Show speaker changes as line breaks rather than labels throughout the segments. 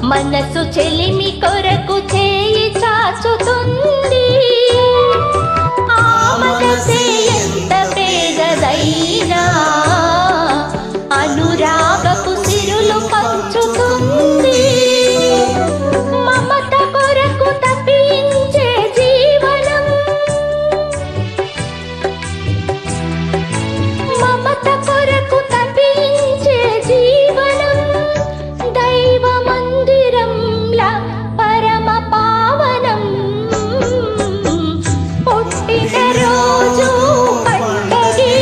మనసు చెలిమి కొరకు చేయి చాచుతుంది. ఆ మనసే ఎంత పేదదైనా అనురాగపు సిరులు పంచుతుంది. మమత కొరకు తప్పించే జీవనం, మమత కొరకు తప్పించే జీవనం దైవ మందిరంలా పరమ పావనం. పుట్టిన రోజు పండగే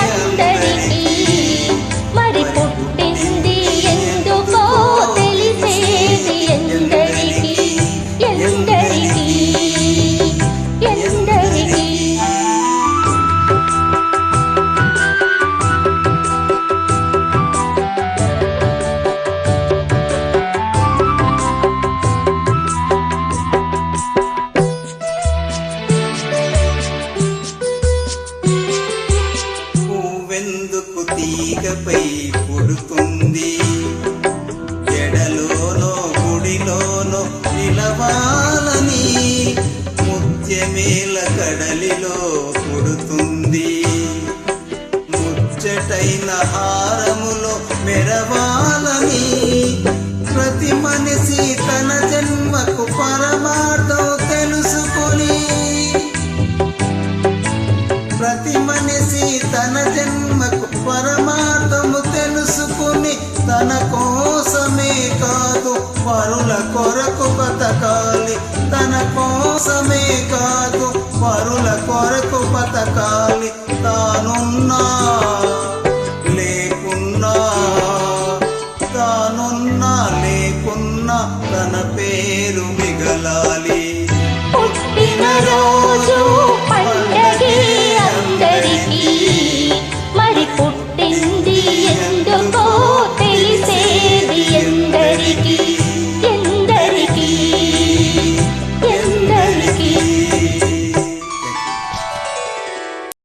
అందరికీ, మరి పుట్టింది ఎందుకో తెలిసేది ఎందరికీ ఎందరికీ ఎందరికీ.
పువ్వెందుకు తీగపై పుడుతుంది, ఎడలోనో గుడిలోనో నిలవాలని, ముత్యమేల కడలిలో పుడుతుంది, ముచ్చటైన హారములో మెరవాలని. ప్రతి మనిషి తన జన్మకు పరమార్థం తెలుసుకొని, ప్రతి మనిషి తన జన్మకు పరమార్థము తెలుసుకుని, తన కోసమే కాదు పరుల కొరకు బతకాలి, తన కోసమే కాదు పరుల కొరకు బతకాలి. తానున్నా లేకున్నా, తానున్నా లేకున్నా తన పేరు మిగలాలి.